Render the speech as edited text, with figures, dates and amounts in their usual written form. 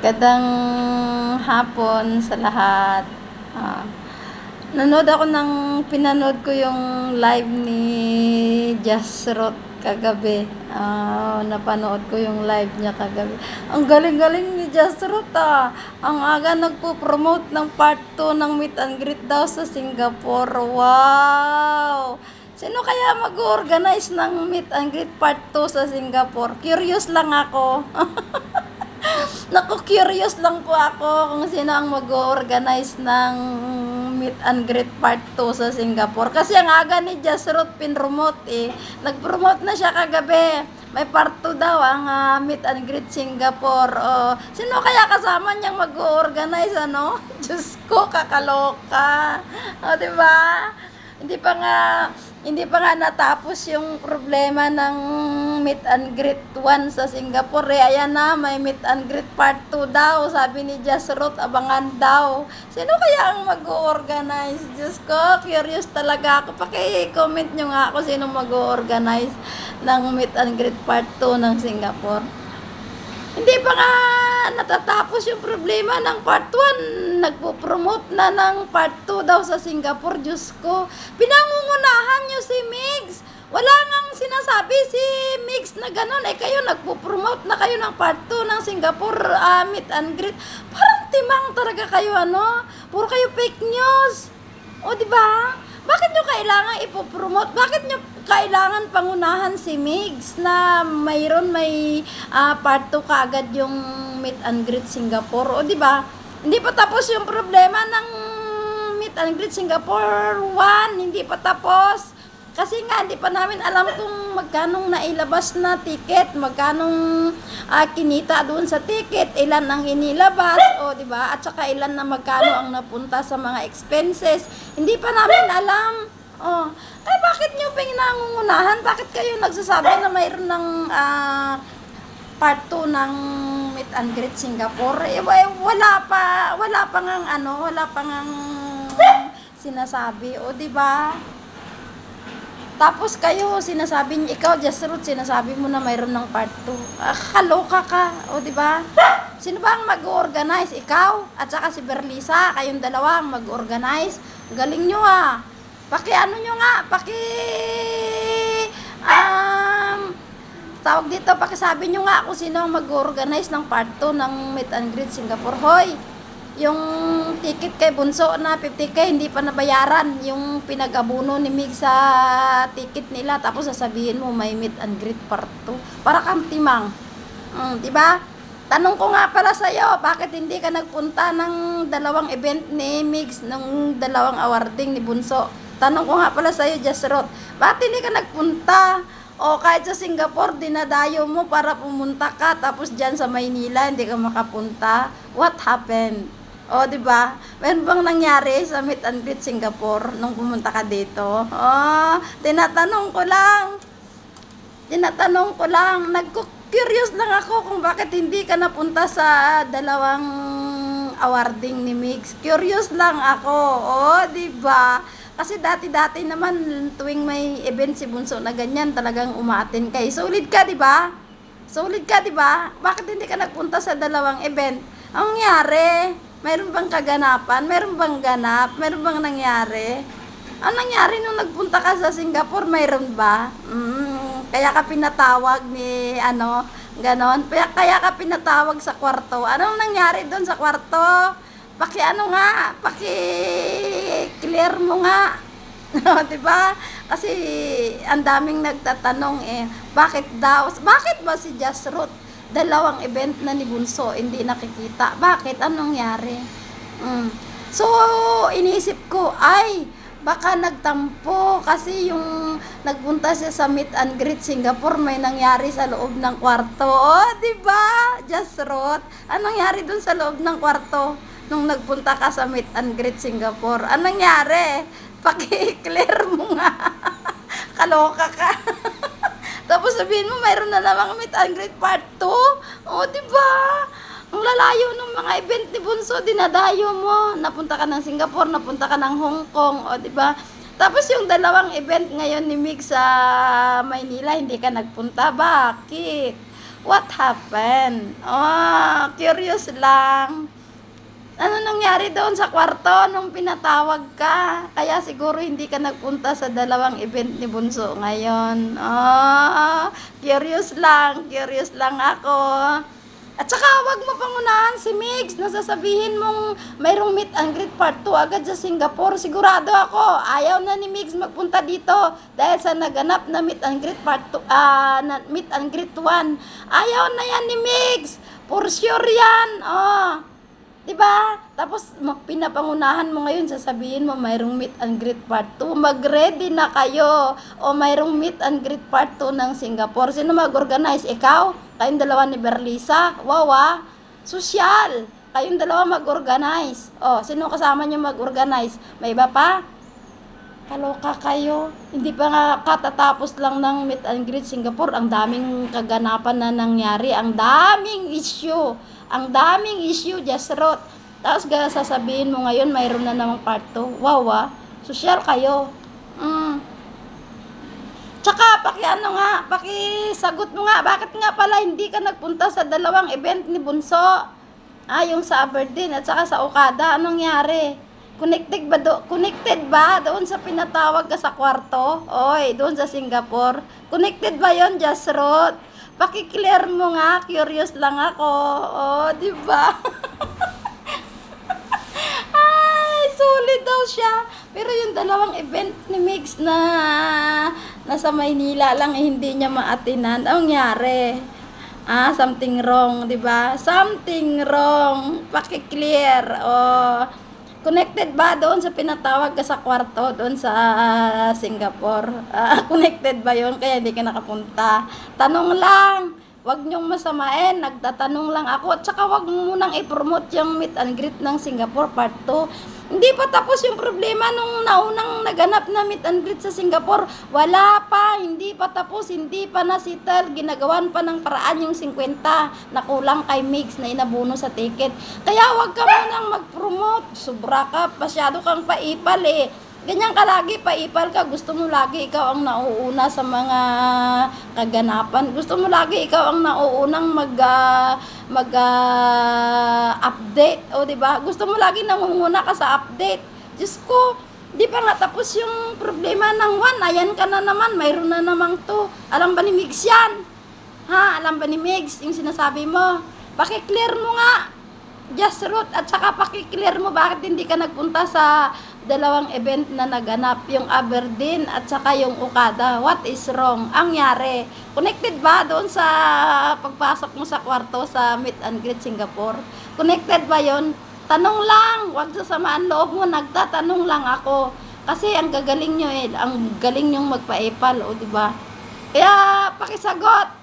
Magandang hapon sa lahat. Ah, pinanood ko yung live ni Jasrot kagabi. Napanood ko yung live niya kagabi. Ang galing-galing ni Jasrot ah. Ang aga nagpo-promote ng part 2 ng meet and greet daw sa Singapore. Wow! Sino kaya mag-organize ng meet and greet part 2 sa Singapore? Curious lang ako. Naku, curious lang po ako kung sino ang mag-organize ng meet and greet part 2 sa Singapore. Kasi ang aga ni Jasrot pinromote eh. Nag-promote na siya kagabi. May part 2 daw ang meet and greet Singapore. Sino kaya kasama niyang mag-organize ano? Diyos ko, kakaloka. Diba? Hindi pa nga natapos yung problema ng meet and greet 1 sa Singapore. Ayan na, may meet and greet part 2 daw. Sabi ni Jasrot, abangan daw. Sino kaya ang mag-organize? Diyos ko, curious talaga ako. Paki-comment nyo nga ako sino mag-organize ng meet and greet part 2 ng Singapore. Hindi pa nga natatapos yung problema ng part 1. Nagpo-promote na ng part 2 daw sa Singapore. Diyos ko, pinangungunahan nyo si Migs. Wala ngang sinasabi si Migs na gano'n. Kayo nagpo-promote na kayo ng part 2 ng Singapore meet and greet. Parang timang talaga kayo ano. Puro kayo fake news. O diba? Bakit nyo kailangan ipopromote? Bakit nyo kailangan pangunahan si Migs na may part 2 kaagad yung meet and greet Singapore? O diba? Hindi pa tapos yung problema ng meet and greet Singapore 1. Hindi pa tapos. Kasi nga, hindi pa namin alam kung magkanong nailabas na ticket, magkanong kinita doon sa ticket, ilan ang inilabas, o di ba? At saka ilan na magkano ang napunta sa mga expenses. Hindi pa namin alam. Bakit nyo pinangungunahan? Bakit kayo nagsasabi na mayroon ng part 2 ng meet and greet Singapore? Wala pa ngang sinasabi, o di ba? Tapos kayo, sinasabi niyo, ikaw, Jasrot, sinasabi mo na mayroon ng part 2. Kaloka ka, o diba? Sino ba ang mag-organize? Ikaw, at saka si Berlisa, kayong dalawa ang mag-organize. Galing nyo ah. Pakisabi nyo nga kung sino ang mag-organize ng part 2 ng meet and greet Singapore. Hoy! Yung ticket kay Bunso na 50k hindi pa nabayaran, yung pinag-abuno ni Mig sa ticket nila, tapos sasabihin mo may meet and greet part 2. Para kang timang. Diba? Tanong ko nga pala sa'yo, bakit hindi ka nagpunta ng dalawang event ni Migs, ng dalawang awarding ni Bunso? Tanong ko nga pala sa'yo, Jasrot, bakit hindi ka nagpunta? O kahit sa Singapore, dinadayo mo para pumunta ka, tapos dyan sa Maynila, hindi ka makapunta. What happened? O, diba? Meron bang nangyari sa meet and greet Singapore nung pumunta ka dito? Tinatanong ko lang. Nagko-curious lang ako kung bakit hindi ka napunta sa dalawang awarding ni Migs. Curious lang ako. O, diba? Kasi dati-dati naman tuwing may event si Bunso na ganyan, talagang umaattend kayo. Solid ka, diba? Bakit hindi ka nagpunta sa dalawang event? Ang nangyari? Mayroon bang kaganapan? Mayroon bang ganap? Mayroon bang nangyari? Ang nangyari nung nagpunta ka sa Singapore, mayroon ba? Kaya ka pinatawag ni ganon. Kaya ka pinatawag sa kwarto. Anong nangyari doon sa kwarto? Paki-clear mo nga. Diba? Kasi ang daming nagtatanong bakit ba si Jasrot dalawang event na ni Bunso hindi nakikita? Bakit? Anong nangyari? So, iniisip ko, baka nagtampo kasi yung nagpunta siya sa meet and greet Singapore, may nangyari sa loob ng kwarto. Diba? Jasrot, anong nangyari dun sa loob ng kwarto nung nagpunta ka sa meet and greet Singapore? Anong nangyari? Paki-clear mo nga. Kaloka ka. Tapos sabihin mo, mayroon na namang meet and greet part 2. O, diba? Ang lalayo ng mga event ni Bunso, dinadayo mo. Napunta ka ng Singapore, napunta ka ng Hong Kong. O, diba? Tapos yung dalawang event ngayon ni Mig sa Maynila, hindi ka nagpunta. Bakit? What happened? Oh, curious lang. Ano nangyari doon sa kwarto nung pinatawag ka? Kaya siguro hindi ka nagpunta sa dalawang event ni Bunso ngayon. Oh, curious lang ako. At saka wag mo pangunahan si Mix. Nasasabihin mong mayroong meet and greet part 2 agad sa Singapore. Sigurado ako, ayaw na ni Mix magpunta dito dahil sa naganap na meet and greet part 2, na meet and greet 1. Ayaw na yan ni Mix. For sure yan. Oh. 'Di ba? Tapos pinapangunahan mo ngayon, sasabihin mo mayroong meet and greet part 2. Mag-ready na kayo. O mayroong meet and greet part 2 ng Singapore. Sino mag-organize? Ikaw? Kayong dalawa ni Berlisa? Wow, sosyal. Kayong dalawa mag-organize. O, sino kasama niyo mag-organize? May iba pa? Kaloka kayo. Hindi pa nga katatapos lang ng meet and greet Singapore. Ang daming kaganapan na nangyari. Ang daming issue. Just wrote. Tapos sasabihin mo ngayon, mayroon na namang part 2. Wow, sosyal kayo. Tsaka, pakisagot mo nga, bakit nga pala hindi ka nagpunta sa dalawang event ni Bunso? Yung sa Aberdeen at saka sa Okada, anong nangyari? Connected ba doon sa pinatawag ka sa kwarto? Oy, doon sa Singapore. Connected ba yon, Just wrote? Paki-clear mo nga, curious lang ako. Oh, di ba? Ay, solid daw siya. Pero yung dalawang event ni Mix na nasa Maynila lang, hindi niya maatinan. Anong nangyari? Something wrong, di ba? Something wrong. Paki-clear. Oh. Connected ba doon sa pinatawag ka sa kwarto doon sa Singapore? Connected ba yon kaya hindi ka nakapunta? Tanong lang. Wag niyong masamain. Nagtatanong lang ako. At saka wag mo munang i-promote yung meet and greet ng Singapore part 2. Hindi pa tapos yung problema nung naunang naganap na meet and greet sa Singapore. Wala pa. Hindi pa tapos. Hindi pa na-settle. Ginagawan pa ng paraan yung 50 na kulang kay Mix na inabuno sa ticket. Kaya wag ka munang mag-promote. Sobra ka. Pasyado kang paipal eh. Ganyan ka lagi, paipal ka. Gusto mo lagi ikaw ang nauuna sa mga kaganapan. Gusto mo lagi ikaw ang nauunang update. O, diba? Gusto mo lagi nangunguna ka sa update. Diyos ko, di pa nga tapos yung problema ng 1. Ayan ka na naman. Mayroon na namang 2. Alam ba ni Migs yan? Alam ba ni Migs yung sinasabi mo? Paki-clear mo nga. Just root. At saka paki-clear mo bakit hindi ka nagpunta sa dalawang event na naganap, yung Aberdeen at saka yung Okada. What is wrong? Ang nyari, connected ba doon sa pagpasok mo sa kwarto sa meet and greet Singapore? Connected ba yon? Tanong lang, wag sasamaan loob mo, nagtatanong lang ako. Kasi ang gagaling nyo ang galing nyong magpa-epal, o diba? Kaya, pakisagot.